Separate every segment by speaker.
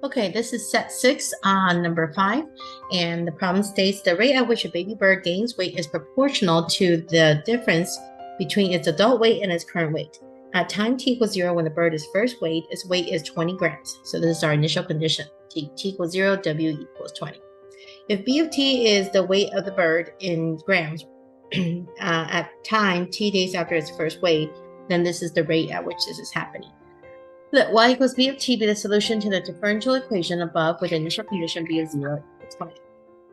Speaker 1: Okay, this is set 6 on number 5, and the problem states the rate at which a baby bird gains weight is proportional to the difference between its adult weight and its current weight. At time t equals 0, when the bird is first weighed, its weight is 20 grams. So this is our initial condition. T equals 0, W equals 20. If B of t is the weight of the bird in grams at time t days after its first weigh, then this is the rate at which this is happening. Let y equals b of t be the solution to the differential equation above with the initial condition b of 0 equals 20.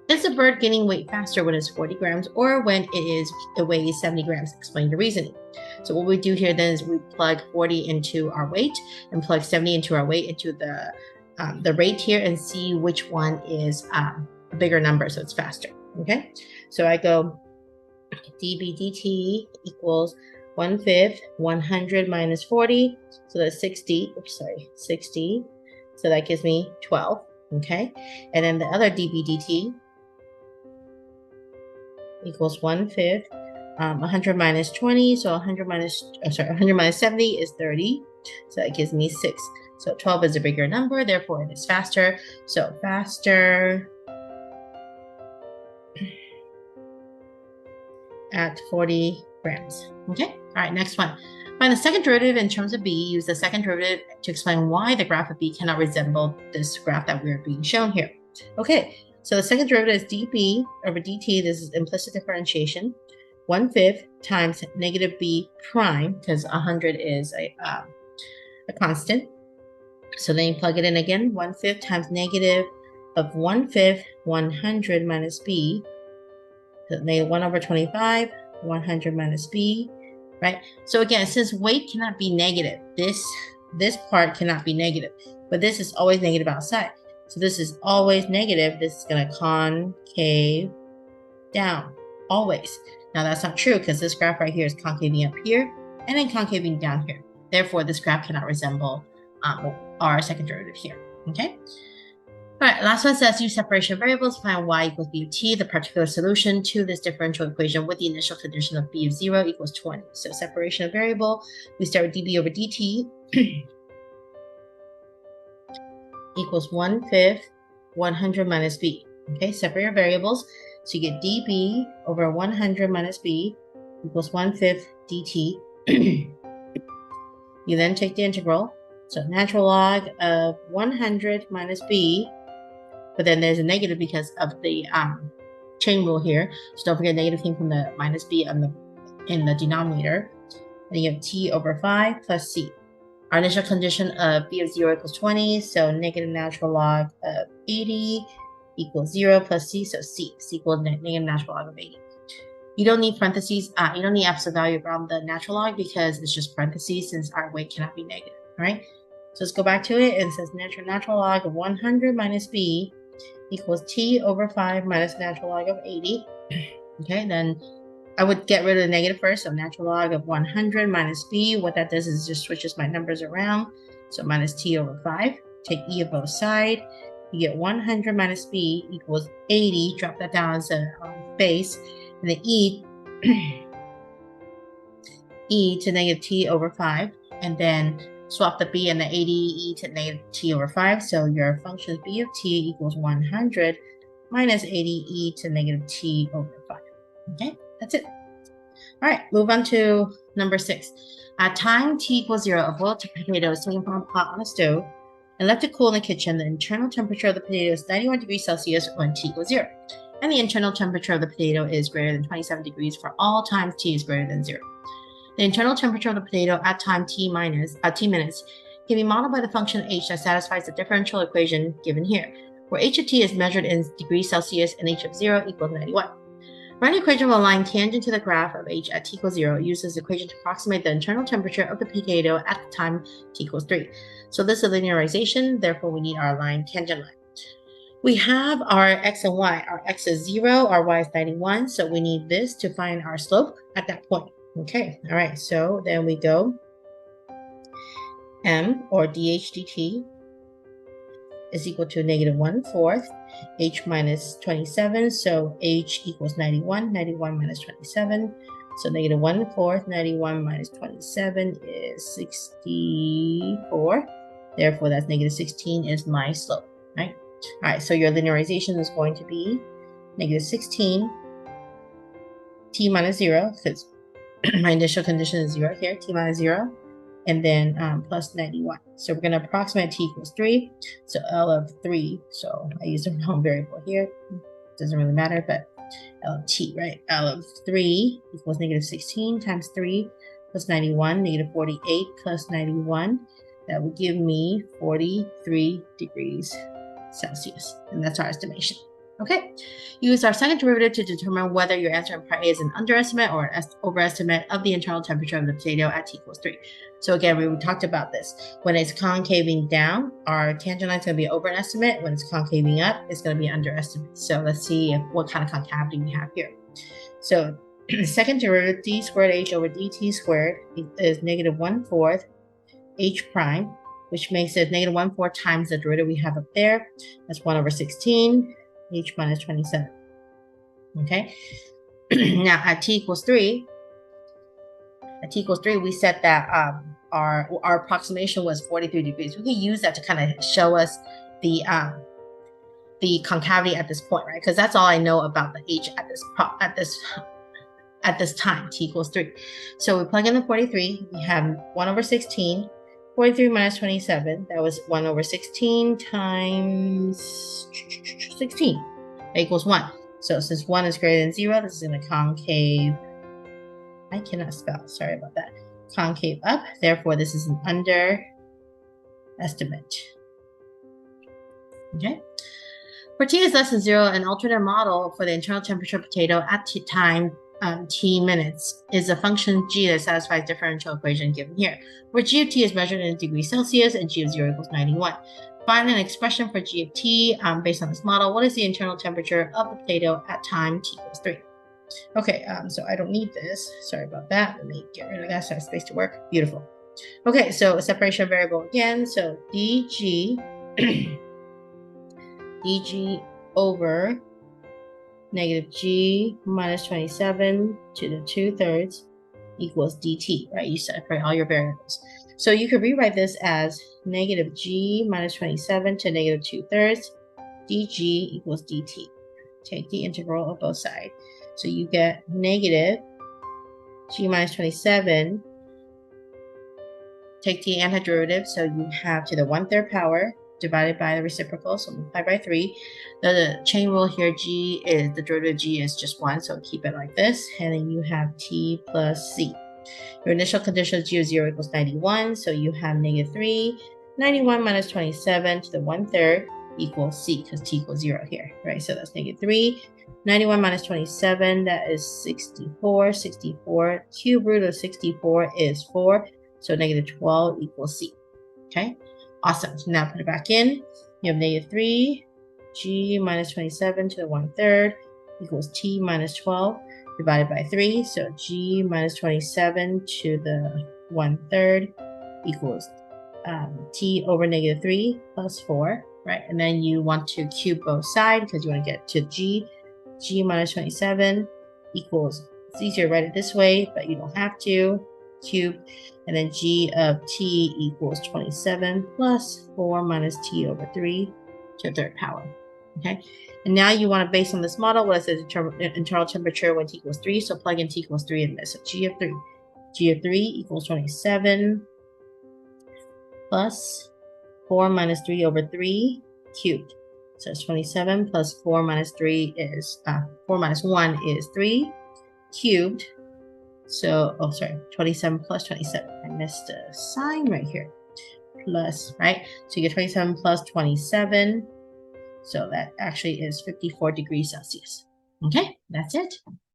Speaker 1: Is the bird gaining weight faster when it's 40 grams or when it weighs 70 grams? Explain the reasoning. So what we do here then is we plug 40 into our weight and plug 70 into our weight into the rate here and see which one is a bigger number, so it's faster. Okay, so I go dB dt equals 1/5, 100 minus 40, so that's 60, 60, so that gives me 12, okay? And then the other dB dt equals 1/5, 100 minus 20, so 100 minus 70 is 30, so that gives me 6. So 12 is a bigger number, therefore it is faster. So faster at 40 grams. Okay, all right, next one. Find the second derivative in terms of b. Use the second derivative to explain why the graph of b cannot resemble this graph that we're being shown here. Okay, so the second derivative is db over dt. This is implicit differentiation. 1/5 times negative b prime, because 100 is a constant. So then you plug it in again. 1/5 times negative of 1/5, 100 minus b. So negative 1 over 25, 100 minus b, right? So again, since weight cannot be negative, this part cannot be negative, but this is always negative outside. So this is always negative. This is going to concave down, always. Now that's not true because this graph right here is concaving up here and then concaving down here. Therefore, this graph cannot resemble our second derivative here, okay? All right, last one says use separation of variables to find y equals b of t, the particular solution to this differential equation with the initial condition of b of 0 equals 20. So separation of variable, we start with dB over dt equals 1/5, 100 minus b. Okay, separate your variables. So you get dB over 100 minus b equals 1/5 dt. You then take the integral. So natural log of 100 minus b, but then there's a negative because of the chain rule here. So don't forget negative came from the minus b in the denominator. And you have t over 5 plus c. Our initial condition of b of 0 equals 20, so negative natural log of 80 equals 0 plus c, so c equals negative natural log of 80. You don't need parentheses, you don't need absolute value around the natural log because it's just parentheses since our weight cannot be negative, all right? So let's go back to it, and it says natural log of 100 minus b equals t over 5 minus natural log of 80. Okay, then I would get rid of the negative first, so natural log of 100 minus b. What that does is just switches my numbers around. So minus t over 5. Take e of both sides. You get 100 minus b equals 80. Drop that down as a base. And then e to negative t over 5. And then swap the b and the 80 e to negative t over 5. So your function b of t equals 100 minus 80 e to negative t over 5. Okay, that's it. All right, move on to number 6. At time t equals 0, a boiled potato is taken from a pot on a stove and left to cool in the kitchen. The internal temperature of the potato is 91 degrees Celsius when t equals 0. And the internal temperature of the potato is greater than 27 degrees for all times t is greater than 0. The internal temperature of the potato at time t minutes can be modeled by the function h that satisfies the differential equation given here, where h of t is measured in degrees Celsius and h of 0 equals 91. Write an equation with a line tangent to the graph of h at t equals 0. Use this equation to approximate the internal temperature of the potato at the time t equals 3. So this is a linearization, therefore we need our line tangent line. We have our x and y. Our x is 0, our y is 91, so we need this to find our slope at that point. Okay, all right, so then we go m, or dh dt, is equal to negative 1/4 h minus 27, so h equals 91, 91 minus 27, so negative 1/4, 91 minus 27 is 64, Therefore, that's negative 16 is my slope, right? All right, so your linearization is going to be negative 16 t minus 0, because my initial condition is 0 here, t minus 0, and then plus 91. So we're going to approximate t equals 3, so L of 3, so I use the wrong variable here, doesn't really matter, but L of t, right? L of 3 equals negative 16 times 3 plus 91, negative 48 plus 91. That would give me 43 degrees Celsius, and that's our estimation. Okay, use our second derivative to determine whether your answer in part A is an underestimate or an overestimate of the internal temperature of the potato at t equals 3. So again, we talked about this. When it's concaving down, our tangent line is going to be an overestimate. When it's concaving up, it's going to be an underestimate. So let's see what kind of concavity we have here. So the second derivative, d squared h over dt squared, is negative 1/4 h prime, which makes it negative 1/4 times the derivative we have up there. That's 1 over 16, h minus 27. Okay. Now at t equals 3, we said that our approximation was 43 degrees. We can use that to kind of show us the concavity at this point, right? Because that's all I know about the h at this time, t equals 3. So we plug in the 43. We have 1 over 16. 43 minus 27, that was 1 over 16 times 16. That equals 1. So since 1 is greater than 0, this is going to concave. I cannot spell, sorry about that. Concave up, therefore this is an underestimate. Okay. For t is less than 0, an alternate model for the internal temperature of potato at time t minutes is a function g that satisfies differential equation given here, where g of t is measured in degrees Celsius and g of 0 equals 91. Find an expression for g of t based on this model. What is the internal temperature of the potato at time t equals 3? Okay, so I don't need this. Sorry about that. Let me get rid of that so I have space to work. Beautiful. Okay, so a separation variable again. So dg dg over negative g minus 27 to the 2/3 equals dt, right? You separate all your variables. So you could rewrite this as negative g minus 27 to negative 2/3 dg equals dt. Take the integral of both sides. So you get negative g minus 27. Take the antiderivative, so you have to the 1/3 power divided by the reciprocal, so multiply by 3. The chain rule here, the derivative g is just 1, so keep it like this. And then you have t plus c. Your initial condition is g of 0 equals 91, so you have negative 3. 91 minus 27 to the 1/3 equals c, because t equals 0 here, right? So that's negative 3. 91 minus 27, that is 64. 64, cube root of 64 is 4, so negative 12 equals c. Okay? Awesome. So now put it back in. You have negative 3 g minus 27 to the 1/3 equals t minus 12 divided by 3. So g minus 27 to the 1/3 equals t over negative 3 plus 4, right? And then you want to cube both sides because you want to get to g. G minus 27 equals, it's easier to write it this way, but you don't have to. Cube, and then g of t equals 27 plus 4 minus t over 3 to the 3rd power. Okay, and now you want to, based on this model, what is the internal temperature when t equals 3? So plug in t equals 3 in this. So g of 3 equals 27 plus 4 minus 3 over 3 cubed. So it's 27 plus 4 minus 3 is 4 minus 1 is 3 cubed. So, 27 plus 27. I missed a sign right here. Plus, right? So you get 27 plus 27. So that actually is 54 degrees Celsius. Okay, that's it.